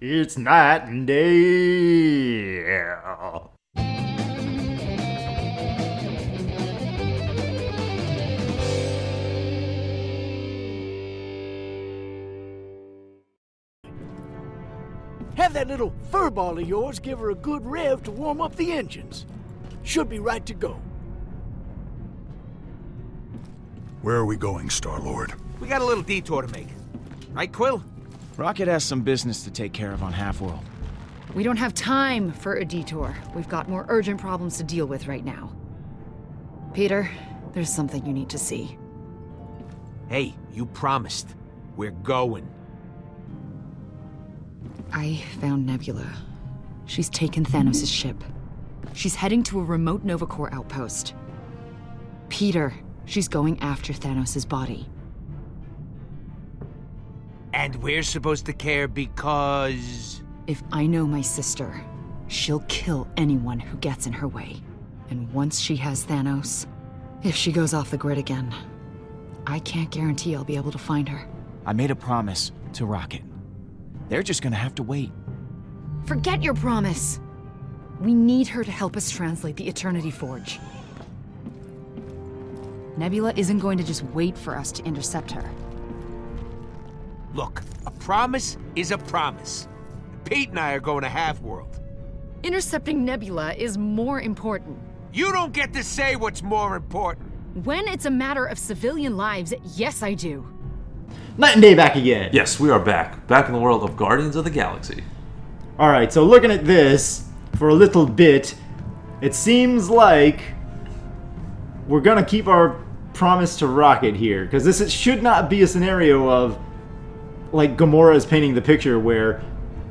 It's night and day. Have that little furball of yours give her a good rev to warm up the engines. Should be right to go. Where are we going, Star-Lord? We got a little detour to make. Right, Quill? Rocket has some business to take care of on Half-World. We don't have time for a detour. We've got more urgent problems to deal with right now. Peter, there's something you need to see. Hey, you promised. We're going. I found Nebula. She's taken Thanos' ship. She's heading to a remote Nova Corps outpost. Peter, she's going after Thanos' body. And we're supposed to care because... If I know my sister, she'll kill anyone who gets in her way. And once she has Thanos, if she goes off the grid again, I can't guarantee I'll be able to find her. I made a promise to Rocket. They're just gonna have to wait. Forget your promise! We need her to help us translate the Eternity Forge. Nebula isn't going to just wait for us to intercept her. Look, a promise is a promise. Pete and I are going to Half-World. Intercepting Nebula is more important. You don't get to say what's more important. When it's a matter of civilian lives, yes I do. Night and day back again. Yes, we are back. Back in the world of Guardians of the Galaxy. Alright, so looking at this for a little bit, it seems like we're gonna keep our promise to Rocket here. Because this should not be a scenario of, like Gamora is painting the picture, where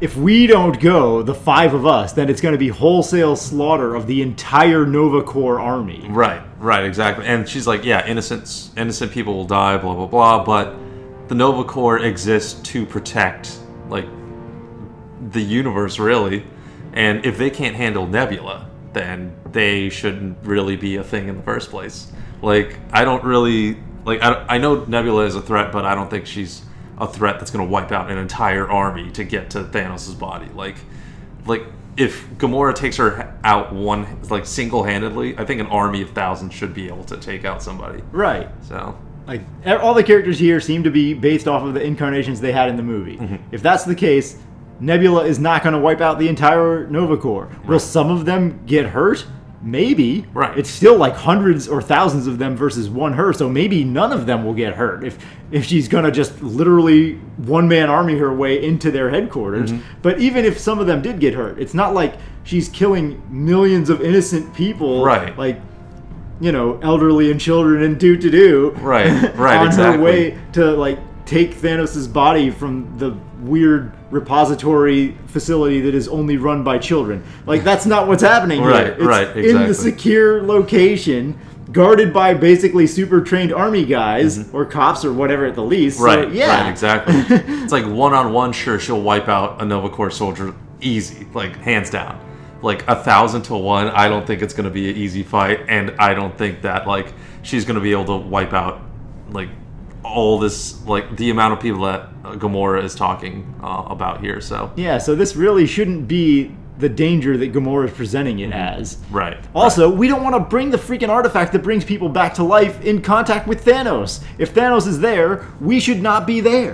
if we don't go, the five of us, then it's going to be wholesale slaughter of the entire Nova Corps army. Right, exactly. And she's like, yeah, innocent people will die, blah, blah, blah, but the Nova Corps exists to protect, like, the universe, really. And if they can't handle Nebula, then they shouldn't really be a thing in the first place. Like, I don't really... Like, I know Nebula is a threat, but I don't think she's a threat that's going to wipe out an entire army to get to Thanos' body. Like if Gamora takes her out single-handedly, I think an army of thousands should be able to take out somebody. Right. So, like, all the characters here seem to be based off of the incarnations they had in the movie. Mm-hmm. If that's the case, Nebula is not going to wipe out the entire Nova Corps. Right. Will some of them get hurt? Maybe. Right. It's still like hundreds or thousands of them versus one her, so maybe none of them will get hurt if she's gonna just literally one-man army her way into their headquarters. Mm-hmm. But even if some of them did get hurt, it's not like she's killing millions of innocent people. Right. Like, you know, elderly and children and do. Right, on exactly. her way to, like, take Thanos' body from the weird repository facility that is only run by children. Like, that's not what's happening here. It's exactly. in the secure location, guarded by basically super trained army guys, mm-hmm. or cops or whatever at the least. Right, so, yeah. right, exactly. It's like one-on-one, sure, she'll wipe out a Nova Corps soldier easy, like, hands down. Like, 1,000 to 1, I don't think it's going to be an easy fight, and I don't think that, like, she's going to be able to wipe out, like, all this, like, the amount of people that Gamora is talking about here, so. Yeah, so this really shouldn't be the danger that Gamora is presenting it as. Right. Also, we don't want to bring the freaking artifact that brings people back to life in contact with Thanos. If Thanos is there, we should not be there.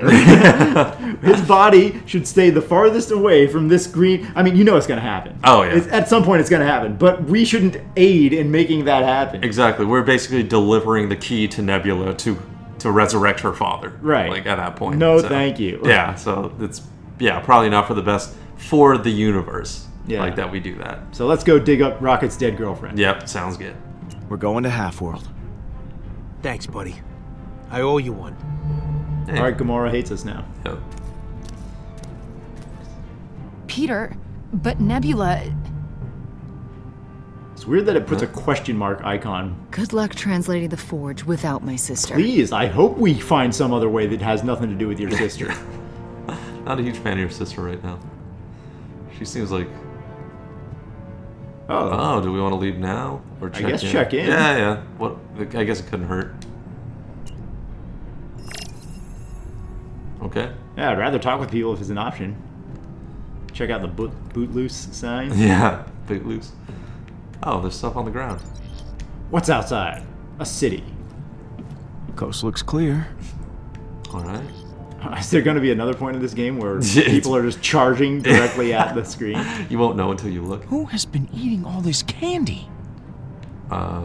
His body should stay the farthest away from this green... I mean, you know it's going to happen. Oh, yeah. At some point it's going to happen, but we shouldn't aid in making that happen. Exactly. We're basically delivering the key to Nebula to resurrect her father. Right. Like, at that point. No, so, thank you. Yeah, so it's, probably not for the best for the universe. Yeah. Like, that we do that. So let's go dig up Rocket's dead girlfriend. Yep, sounds good. We're going to Half-World. Thanks, buddy. I owe you one. Hey. Alright, Gamora hates us now. Yep. Peter, but Nebula... It's weird that it puts a question mark icon. Good luck translating the Forge without my sister. Please, I hope we find some other way that has nothing to do with your sister. Not a huge fan of your sister right now. She seems like... Oh, do we want to leave now? Or check in? I guess check in. Yeah. What? I guess it couldn't hurt. Okay. Yeah, I'd rather talk with people if it's an option. Check out the boot loose sign. Yeah, big loose. Oh, there's stuff on the ground. What's outside? A city. Coast looks clear. All right. Is there going to be another point in this game where people are just charging directly at the screen? You won't know until you look. Who has been eating all this candy?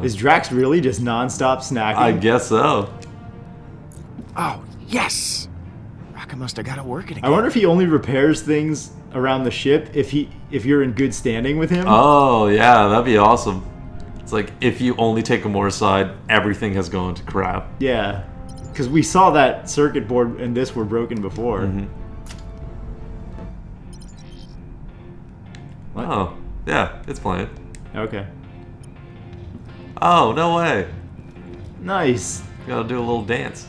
Is Drax really just non-stop snacking? I guess so. Oh, yes! Rocket must have got it working again. I wonder if he only repairs things around the ship if you're in good standing with him. Oh, yeah, that'd be awesome. It's like, if you only take Gamora's side, everything has gone to crap. Yeah. Because we saw that circuit board and this were broken before. Mm-hmm. What? Oh, yeah, it's playing. Okay. Oh, no way. Nice. Gotta do a little dance.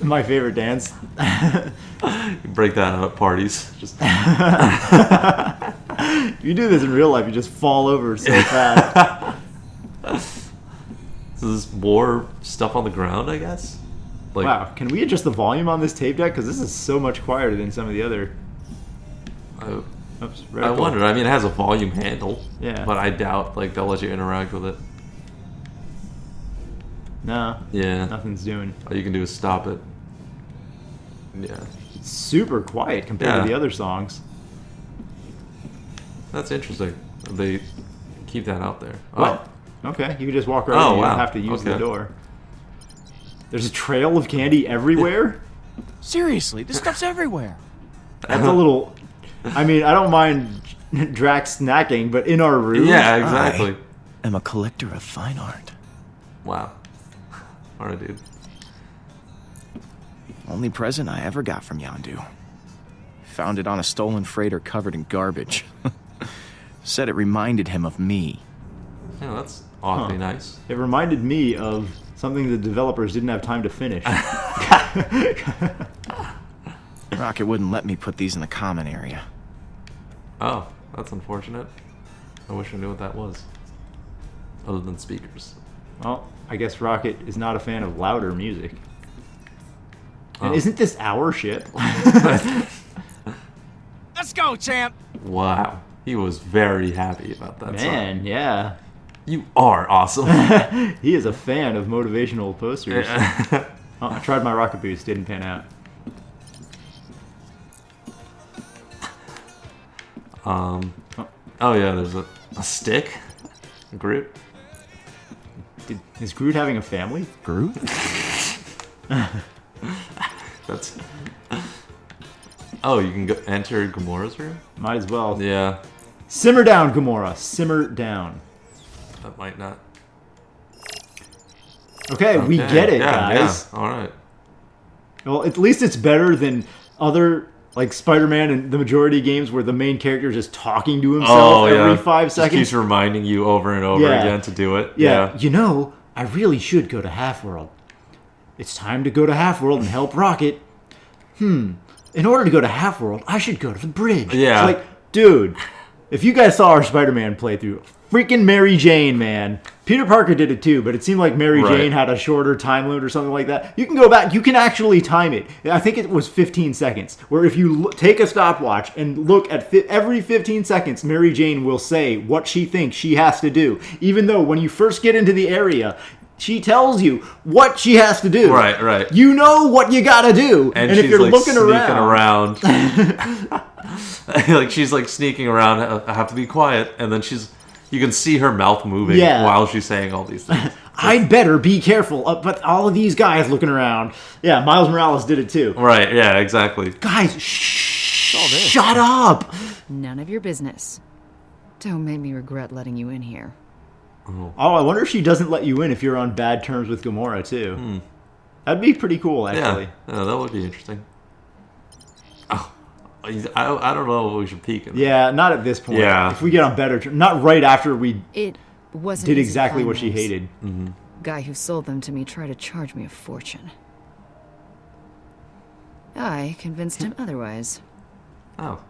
My favorite dance. You break that out at parties. Just If you do this in real life, you just fall over so fast. So there's more stuff on the ground, I guess? Like, Wow, can we adjust the volume on this tape deck? Because this is so much quieter than some of the other... Oops, I reticle. wondered. I mean, it has a volume handle. Yeah. But I doubt, like, they'll let you interact with it. No, Yeah. nothing's doing. All you can do is stop it. Yeah. It's super quiet compared Yeah. to the other songs. That's interesting. They keep that out there. What? Okay, you can just walk right Oh, in. You wow. don't have to use the Okay. door. There's a trail of candy everywhere? Seriously, this stuff's everywhere. That's a little... I mean, I don't mind Drax snacking, but in our room... Yeah, exactly. I am a collector of fine art. Wow. Alright, dude. Only present I ever got from Yondu. Found it on a stolen freighter covered in garbage. Said it reminded him of me. Yeah, that's awfully nice. It reminded me of something the developers didn't have time to finish. Rocket wouldn't let me put these in the common area. Oh, that's unfortunate. I wish I knew what that was. Other than speakers. Well, I guess Rocket is not a fan of louder music. And Oh. isn't this our ship? Let's go, champ! Wow. He was very happy about that song. Man, yeah. You are awesome. He is a fan of motivational posters. Oh, I tried my rocket boost, didn't pan out. Oh yeah, there's a stick. Groot. Is Groot having a family? Groot? That's. Oh, you can go enter Gamora's room? Might as well. Yeah, Simmer down, Gamora. Simmer down. that might not. Okay, we Okay, get it, yeah, guys. Yeah, alright. Well, at least it's better than other, like, Spider-Man and the majority of games where the main character is just talking to himself every 5 Just seconds. keeps reminding you over and over Yeah. again to do it. Yeah, you know, I really should go to Half-World. It's time to go to Half-World and help Rocket. In order to go to Half-World, I should go to the bridge. Yeah. It's like, dude, if you guys saw our Spider-Man playthrough, freaking Mary Jane, man. Peter Parker did it too, but it seemed like Mary Right. Jane had a shorter time limit or something like that. You can go back, you can actually time it. I think it was 15 seconds, where if you take a stopwatch and look at every 15 seconds, Mary Jane will say what she thinks she has to do. Even though when you first get into the area, she tells you what she has to do. Right. You know what you gotta do. And if she's you're like looking sneaking around. Like she's like sneaking around. I have to be quiet, and then you can see her mouth moving Yeah. while she's saying all these things. I'd better be careful. But all of these guys looking around. Yeah, Miles Morales did it too. Right? Yeah, exactly. Guys, shut up. None of your business. Don't make me regret letting you in here. Oh, I wonder if she doesn't let you in if you're on bad terms with Gamora too. That'd be pretty cool, actually. Yeah, that would be interesting. Oh, I don't know what we should peek in. Yeah, not at this point. Yeah. If we get on better terms, not right after we It wasn't did easy to exactly find what she those. hated. Guy who sold them to me tried to charge me a fortune. I convinced him otherwise. Oh,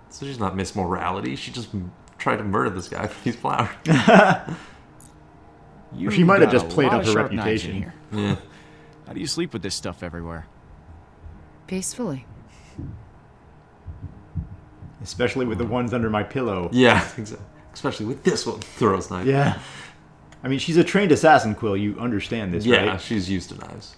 so she's not Miss Morality. She just tried to murder this guy for these flowers. You Or she might have got just a played lot up of her sharp knives in reputation. here. Yeah. How do you sleep with this stuff everywhere? Peacefully. Especially with the ones under my pillow. Yeah, exactly. Especially with this one. Throws knife. Yeah. I mean, she's a trained assassin, Quill. You understand this, Yeah, right? she's used to knives.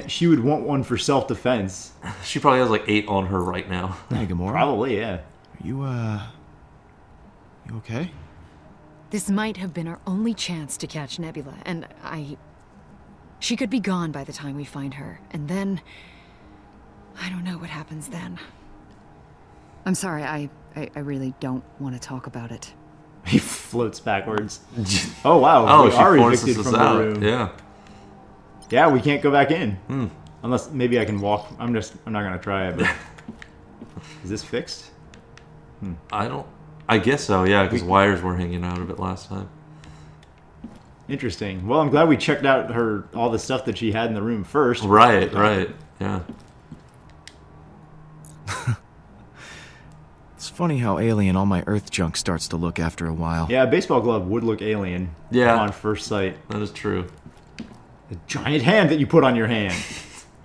She would want one for self-defense. She probably has like 8 on her right now. Hey, Gamora. Probably, yeah. You okay? This might have been our only chance to catch Nebula, and she could be gone by the time we find her, and then... I don't know what happens then. I'm sorry, I really don't want to talk about it. He floats backwards. Oh, wow. Oh, we she are forces evicted us from out. the room. Yeah. Yeah, we can't go back in. Unless maybe I can walk. I'm not gonna try it. But is this fixed? I guess so, yeah, because wires were hanging out of it last time. Interesting. Well, I'm glad we checked out all the stuff that she had in the room first. Right, yeah. It's funny how alien all my Earth junk starts to look after a while. Yeah, a baseball glove would look alien. Yeah. On first sight. That is true. The giant hand that you put on your hand.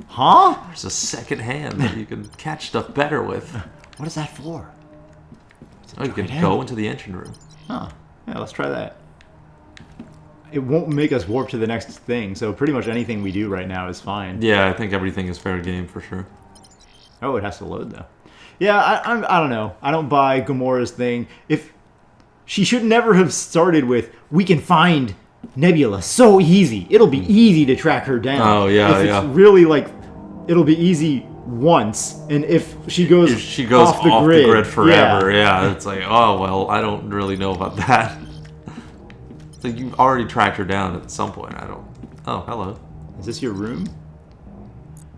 Huh? There's a second hand that you can catch stuff better with. What is that for? Oh, you can hand. go into the engine room. Huh. Yeah, let's try that. It won't make us warp to the next thing, so pretty much anything we do right now is fine. Yeah, I think everything is fair game for sure. Oh, it has to load though. Yeah, I don't know. I don't buy Gamora's thing. If she should never have started with, we can find Nebula so easy. It'll be easy to track her down. Oh, yeah, if yeah. It's really like, it'll be easy once, and if she goes off the grid forever. yeah. Yeah, it's like, oh well, I don't really know about that. It's like you've already tracked her down at some point. I don't. Oh, hello. Is this your room?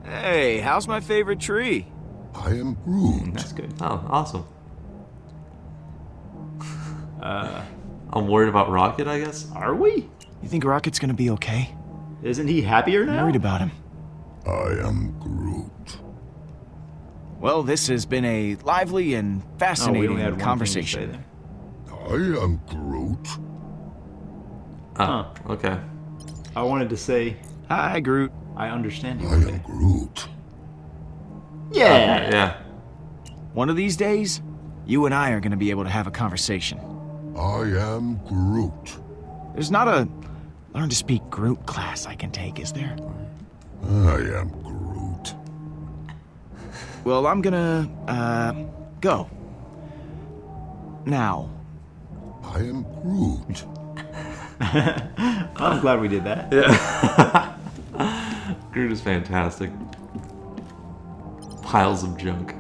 Hey, how's my favorite tree? I am Groot. That's good. Oh, awesome. I'm worried about Rocket, I guess. Are we? You think Rocket's gonna be okay? Isn't he happier I'm now? worried about him. I am Groot. Well, this has been a lively and Oh, we only fascinating had one thing to say conversation. there. I am Groot. Oh, okay. I wanted to say, Hi, Groot. I understand you. I am Groot. Yeah. Yeah. One of these days, you and I are gonna be able to have a conversation. I am Groot. There's not a learn to speak Groot class I can take, is there? I am Groot. Well, I'm gonna, go. Now. I am Groot. I'm glad we did that. Yeah. Groot is fantastic. Piles of junk.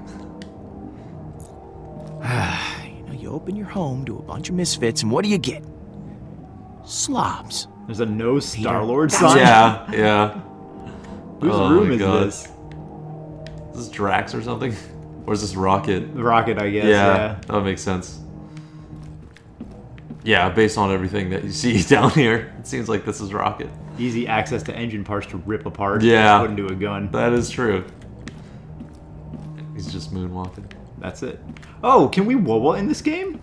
You open your home to a bunch of misfits, and what do you get? Slobs. There's a no Star-Lord sign. Yeah, yeah. Whose Oh room my is God. this? Is this Drax or something? Or is this Rocket? The Rocket, I guess. Yeah, that would make sense. Yeah, based on everything that you see down here, it seems like this is Rocket. Easy access to engine parts to rip apart. Yeah. And put into a gun. That is true. He's just moonwalking. That's it. Oh, can we Wawa in this game?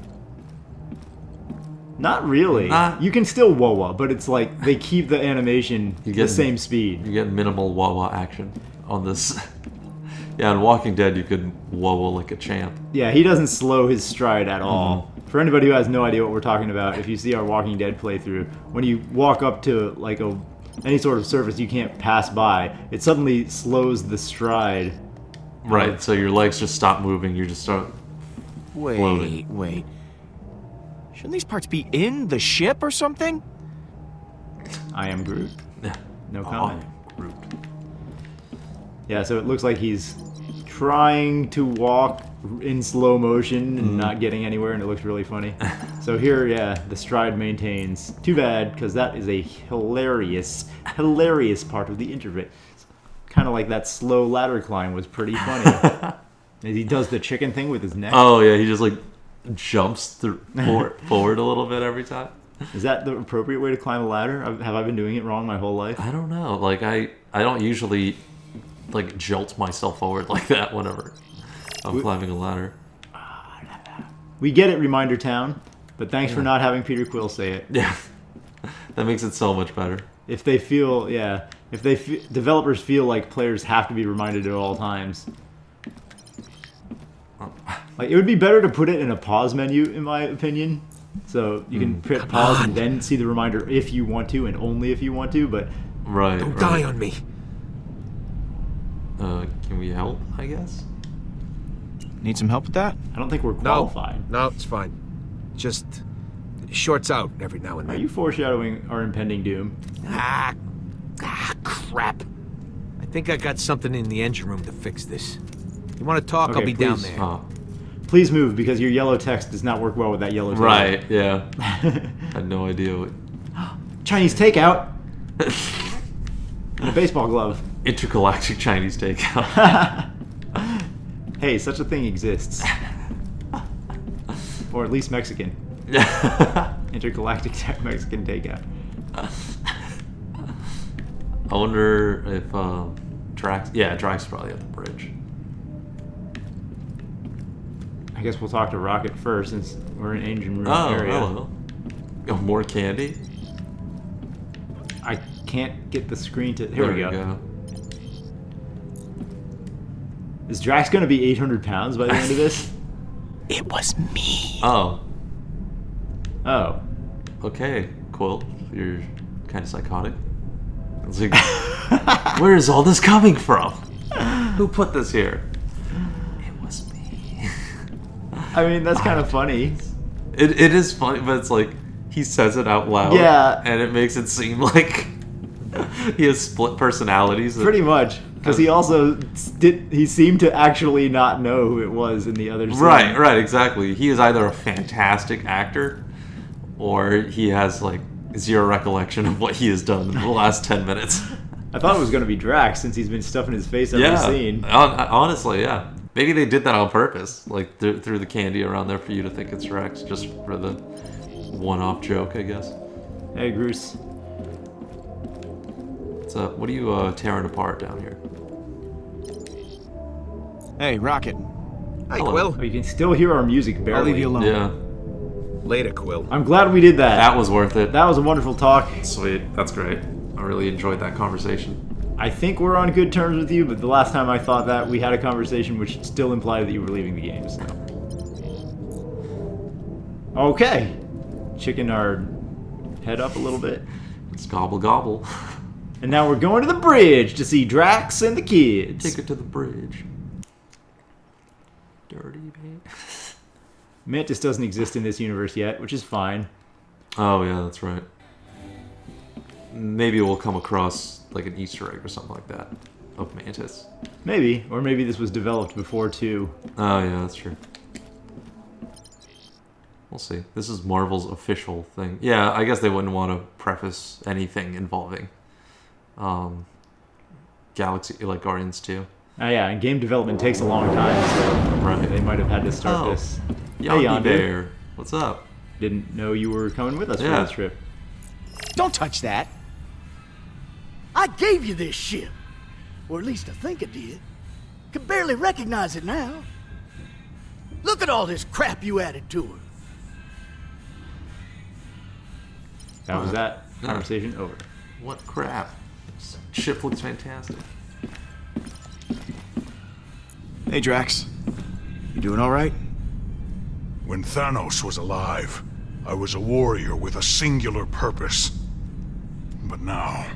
Not really. You can still Wawa, but it's like they keep the animation the same speed. You get minimal Wawa action on this. Yeah, in Walking Dead, you could Wawa like a champ. Yeah, he doesn't slow his stride at all. For anybody who has no idea what we're talking about, if you see our Walking Dead playthrough, when you walk up to like any sort of surface you can't pass by, it suddenly slows the stride. Right, so your legs just stop moving, you just start floating. Wait. Shouldn't these parts be in the ship or something? I am Groot. Yeah. No comment. Groot. Yeah, so it looks like he's trying to walk in slow motion and not getting anywhere, and it looks really funny. So here, yeah, the stride maintains. Too bad, because that is a hilarious part of the interface. Kind of like that slow ladder climb was pretty funny. He does the chicken thing with his neck. Oh yeah, he just like jumps forward a little bit every time. Is that the appropriate way to climb a ladder? Have I been doing it wrong my whole life? I don't know. Like I don't usually like jolt myself forward like that whenever I'm climbing a ladder. We get it, Reminder Town, but thanks for not having Peter Quill say it. Yeah, that makes it so much better. If they feel, If developers feel like players have to be reminded at all times. Like, it would be better to put it in a pause menu, in my opinion. So you can hit pause and then see the reminder if you want to, and only if you want to, but... Right. Don't die on me. Can we help, I guess? Need some help with that? I don't think we're qualified. No, it's fine. Just shorts out every now and Are then. you foreshadowing our impending doom? Crap. I think I got something in the engine room to fix this. You want to talk? Okay, I'll be down please. there. Oh. Please move, because your yellow text does not work well with that yellow text. Right, yeah. I had no idea what... Chinese takeout! And a baseball glove. Intergalactic Chinese takeout. Hey, such a thing exists. Or at least Mexican. Intergalactic Mexican takeout. I wonder if Drax... Yeah, Drax is probably at the bridge. I guess we'll talk to Rocket first, since we're in engine room Oh, area. hello. Oh, more candy? I can't get the screen to... Here There we go. Is Drax going to be 800 pounds by the end of this? It was me. Oh, Oh. okay, Quill. You're kind of psychotic. It's like, where is all this coming from? Who put this here? It was me. I mean, that's kind of funny. It is funny, but it's like, he says it out loud. Yeah. And it makes it seem like he has split personalities. Pretty much. Because he also he seemed to actually not know who it was in the other scene. Right, exactly. He is either a fantastic actor, or he has like zero recollection of what he has done in the last 10 minutes. I thought it was going to be Drax, since he's been stuffing his face every scene. Honestly, yeah. Maybe they did that on purpose, like threw the candy around there for you to think it's Drax, just for the one-off joke, I guess. Hey, Bruce. What's up? What are you tearing apart down here? Hey, Rocket. Hi, Hello. Quill. Oh, you can still hear our music barely. I'll leave you alone. Yeah, Later, Quill. I'm glad we did that. that was worth it. That was a wonderful talk. Sweet, that's great. I really enjoyed that conversation. I think we're on good terms with you, but the last time I thought that, we had a conversation which still implied that you were leaving the game, so. Okay. Chicken our head up a little bit. It's gobble gobble. And now we're going to the bridge to see Drax and the kids. Take it to the bridge. Dirty babe. Mantis doesn't exist in this universe yet, which is fine. Oh yeah, that's right. Maybe we'll come across like an Easter egg or something like that of Mantis. Maybe. Or maybe this was developed before, too. Oh yeah, that's true. We'll see. This is Marvel's official thing. Yeah, I guess they wouldn't want to preface anything involving Galaxy, like Guardians 2. Oh yeah, and game development takes a long time, so Right. they might have had to start Oh. this. Yondu Yondu. Bear. What's up? Didn't know you were coming with us Yeah. for this trip. Don't touch that. I gave you this ship. Or at least I think I did. Can barely recognize it now. Look at all this crap you added to her. That was that. Conversation over. What crap? Ship looks fantastic. Hey, Drax. You doing all right? When Thanos was alive, I was a warrior with a singular purpose. But now,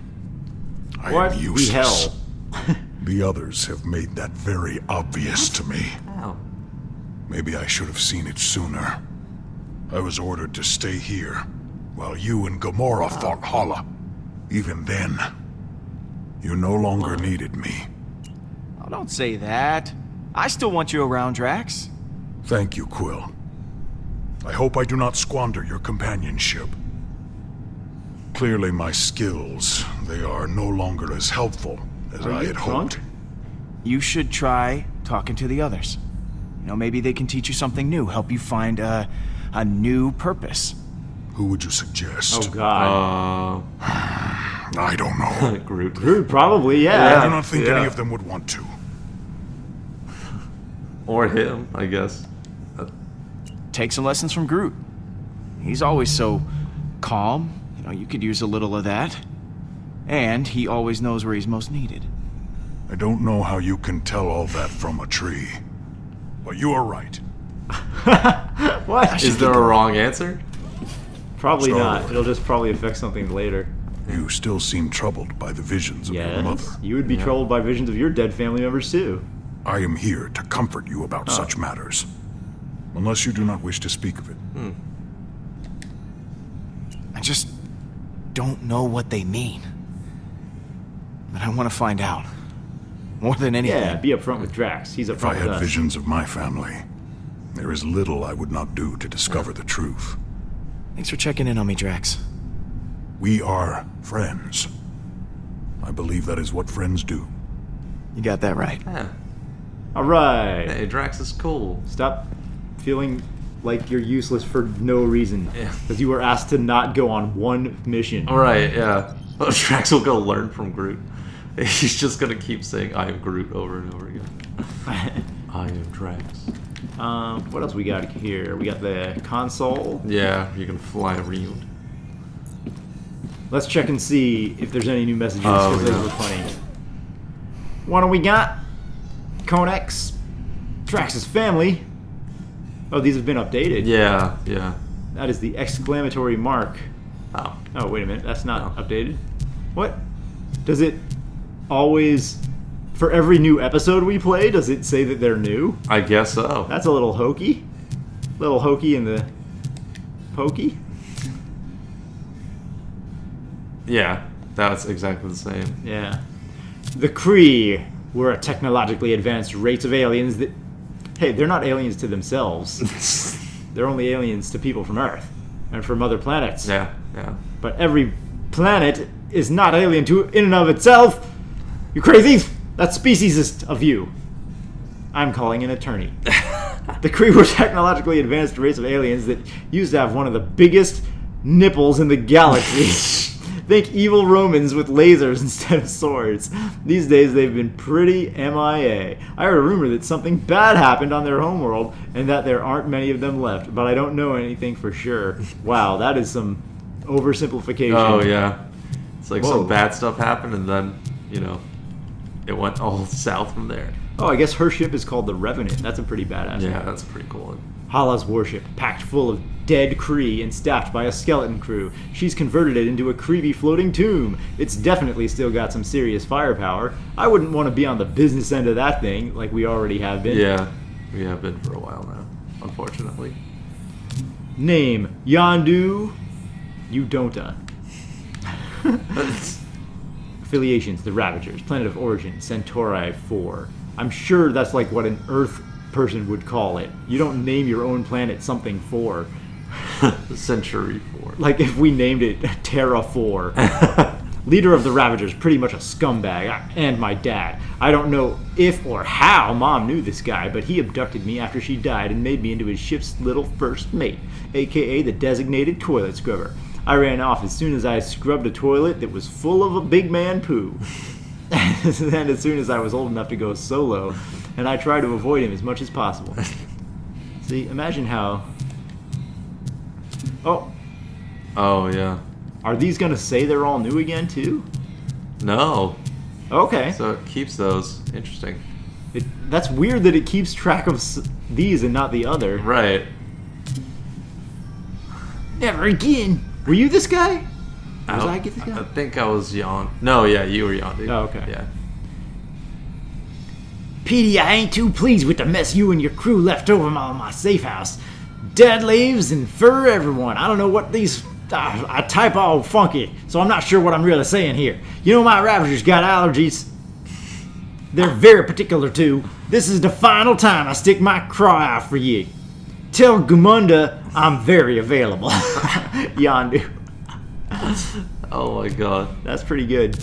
I What am the useless. hell? The others have made that very obvious to me. Ow. Maybe I should have seen it sooner. I was ordered to stay here, while you and Gamora fought Hala. Even then, you no longer needed me. Oh, don't say that. I still want you around, Drax. Thank you, Quill. I hope I do not squander your companionship. Clearly my skills, they are no longer as helpful as Are I you had drunk? hoped. You should try talking to the others. You know, maybe they can teach you something new, help you find a new purpose. Who would you suggest? Oh god. I don't know. Groot. Groot, probably, I yeah. do not think Yeah. any of them would want to. Or him, I guess. Take some lessons from Groot. He's always so calm. You know, you could use a little of that. And he always knows where he's most needed. I don't know how you can tell all that from a tree. But you are right. What? Is there a wrong answer? Probably not. Star-Lord. It'll just probably affect something later. You still seem troubled by the visions of your mother. Yes. You would be troubled by visions of your dead family members too. I am here to comfort you about such matters. Unless you do not wish to speak of it. I just don't know what they mean. But I want to find out. More than anything. Yeah, be upfront with Drax. He's If I upfront with had us. visions of my family, there is little I would not do to discover the truth. Thanks for checking in on me, Drax. We are friends. I believe that is what friends do. You got that right. Yeah. All right. Hey, Drax is cool. Stop feeling like you're useless for no reason. Yeah. Because you were asked to not go on one mission. Alright, yeah. Well, Drax will go learn from Groot. He's just gonna keep saying, I am Groot over and over again. I am Drax. What else we got here? We got the console. Yeah, you can fly around. Let's check and see if there's any new messages, Oh, because those yeah. were funny. What do we got? Konex. Drax's family. Oh, these have been updated. Yeah, yeah. That is the exclamatory mark. Oh. Oh, wait a minute. That's not No. updated. What? Does it always... For every new episode we play, does it say that they're new? I guess so. That's a little hokey. Little hokey in the... Pokey? Yeah, that's exactly the same. Yeah. The Kree were a technologically advanced race of aliens that... Hey, they're not aliens to themselves. They're only aliens to people from Earth and from other planets. Yeah, yeah. But every planet is not alien to in and of itself. You crazy? That's speciesist of you. I'm calling an attorney. The Kree were technologically advanced race of aliens that used to have one of the biggest nipples in the galaxy. Think evil Romans with lasers instead of swords. These days they've been pretty MIA. I heard a rumor that something bad happened on their homeworld and that there aren't many of them left, but I don't know anything for sure. Wow, that is some oversimplification. Oh, yeah. It's like Whoa. some bad stuff happened and then, you know, it went all south from there. Oh, I guess her ship is called the Revenant. That's a pretty badass Yeah, name. that's pretty cool. Hala's warship, packed full of dead Kree and staffed by a skeleton crew. She's converted it into a creepy floating tomb. It's definitely still got some serious firepower. I wouldn't want to be on the business end of that thing, like we already have been. Yeah, we have been for a while now, unfortunately. Name, Yondu Udonta. Affiliations, the Ravagers. Planet of origin, Centauri 4. I'm sure that's like what an Earth person would call it. You don't name your own planet something 4. Century 4. Like if we named it Terra 4. Leader of the Ravagers, pretty much a scumbag, and my dad. I don't know if or how Mom knew this guy, but he abducted me after she died and made me into his ship's little first mate, aka the designated toilet scrubber. I ran off as soon as I scrubbed a toilet that was full of a big man poo. And as soon as I was old enough to go solo, and I tried to avoid him as much as possible. See, imagine how... Oh, Oh, yeah. are these gonna say they're all new again, too? No. Okay. So it keeps those. Interesting. That's weird that it keeps track of these and not the other. Right. Never again. Were you this guy? Was I get this I guy? think I was Yon. No, yeah, you were Yon, dude. Oh, okay. Yeah. Petey, I ain't too pleased with the mess you and your crew left over my safe house. Dead leaves and fur everyone. I don't know what these... I type all funky, so I'm not sure what I'm really saying here. You know my Ravagers got allergies. They're very particular too. This is the final time I stick my craw out for you. Tell Gumunda I'm very available. Yondu. Oh my god. That's pretty good.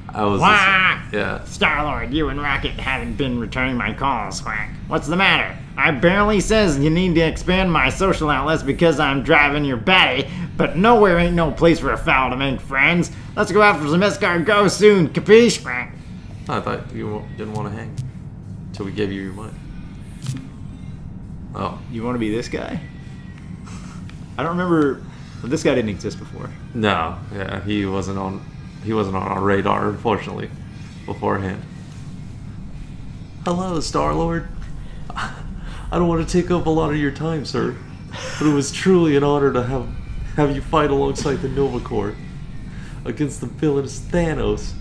I was. Wah! Yeah. Star-Lord, you and Rocket haven't been returning my calls, Quack. What's the matter? I barely says you need to expand my social outlets because I'm driving your batty, but nowhere ain't no place for a foul to make friends. Let's go out for some escargot soon, capiche, Quack? I thought you didn't want to hang until we gave you your money. Oh. You want to be this guy? I don't remember But this guy didn't exist before. No, yeah, he wasn't on our radar, unfortunately, beforehand. Hello, Star-Lord. I don't want to take up a lot of your time, sir, but it was truly an honor to have you fight alongside the Nova Corps against the villainous Thanos.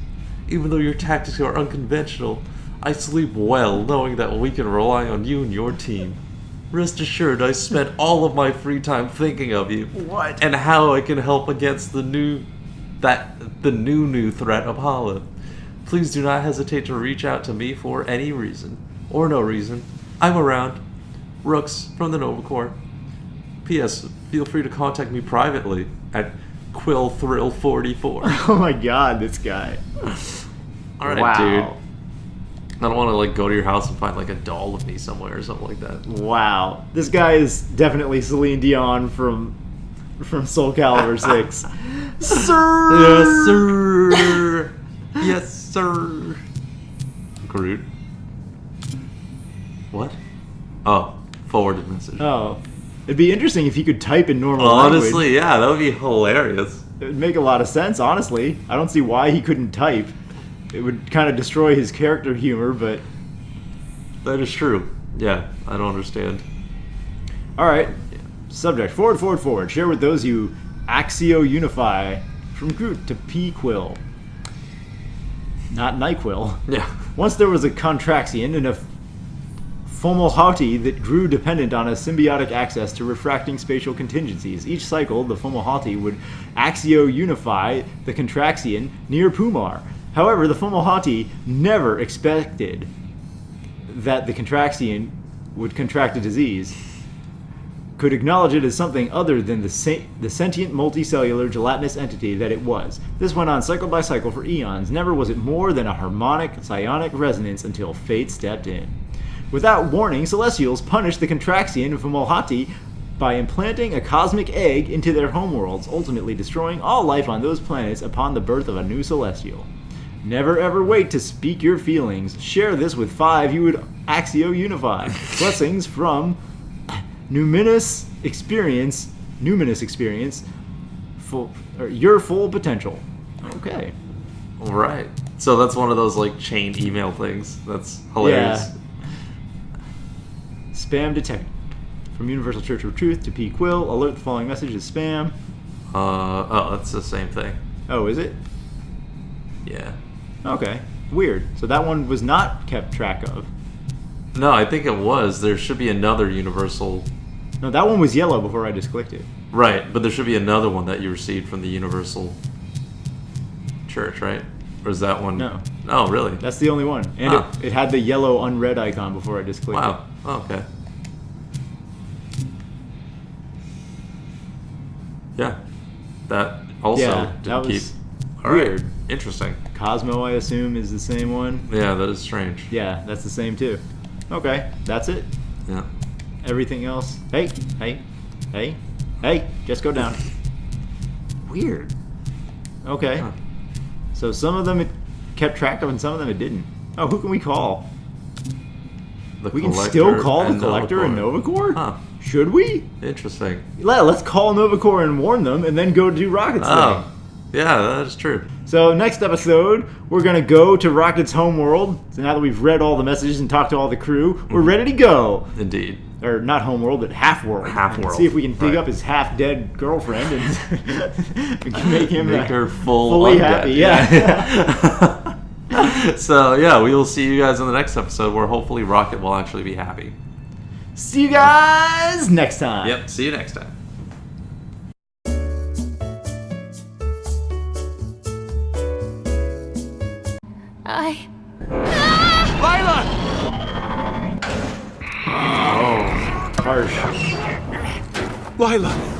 Even though your tactics are unconventional, I sleep well knowing that we can rely on you and your team. Rest assured, I spent all of my free time thinking of you. What? And how I can help against the new threat of Hala. Please do not hesitate to reach out to me for any reason. Or no reason. I'm around. Rooks from the Nova Corps. P.S. Feel free to contact me privately at Quill Thrill 44. Oh my god, this guy. Alright, Wow. dude. I don't want to like go to your house and find like a doll of me somewhere or something like that. Wow. This guy is definitely Celine Dion from Soul Calibur 6. Sir! Yes, sir! Yes, sir! Groot. What? Oh, forwarded message. Oh. It'd be interesting if he could type in normal Honestly, language. yeah, that would be hilarious. It would make a lot of sense, honestly. I don't see why he couldn't type. It would kind of destroy his character humor, but... That is true. Yeah, I don't understand. Alright. Subject. Forward. Share with those you Axio Unify. From Groot to P. Quill. Not NyQuil. Yeah. Once there was a Contraxian and a Fomalhaut that grew dependent on a symbiotic access to refracting spatial contingencies. Each cycle, the Fomalhaut would Axio Unify the Contraxian near Pumar. However, the Fomalhaut never expected that the Contraxian would contract a disease, could acknowledge it as something other than the sentient multicellular gelatinous entity that it was. This went on cycle by cycle for eons. Never was it more than a harmonic psionic resonance until fate stepped in. Without warning, Celestials punished the Contraxian of Fomalhaut by implanting a cosmic egg into their homeworlds, ultimately destroying all life on those planets upon the birth of a new Celestial. Never ever wait to speak your feelings. Share this with 5 you would Axio Unify. Blessings from Numinous Experience, your full potential. Okay. Right. So that's one of those like chain email things. That's hilarious. Yeah. Spam detected. From Universal Church of Truth to P. Quill, alert the following message is spam. Oh, that's the same thing. Oh, is it? Yeah. Okay. Weird. So that one was not kept track of. No, I think it was. There should be another universal. No, that one was yellow before I just clicked it. Right, but there should be another one that you received from the Universal Church, right? Or is that one? No. Oh, really? That's the only one. And Huh. it had the yellow unread icon before I just clicked it. Wow. Oh, okay. Yeah. That also Yeah, didn't that keep. was All right. weird. Interesting. Cosmo, I assume, is the same one. Yeah, that is strange. Yeah, that's the same too. Okay, that's it. Yeah. Everything else. Hey, just go down. Weird. Okay. Huh. So some of them it kept track of and some of them it didn't. Oh, who can we call? The We can Collector still call the and Collector and Novacore? Huh. Should we? Interesting. Let's call Novacore and warn them and then go do Rocket's thing. Oh. Yeah, that is true. So next episode, we're going to go to Rocket's homeworld. So now that we've read all the messages and talked to all the crew, we're ready to go. Indeed. Or not homeworld, but half-world. Half-world, And see if we can dig right. up his half-dead girlfriend and we can make him Make her fully undead. happy. Yeah. So, yeah, we will see you guys in the next episode where hopefully Rocket will actually be happy. See you guys next time. Yep, see you next time. Lila! Oh, harsh. Lila!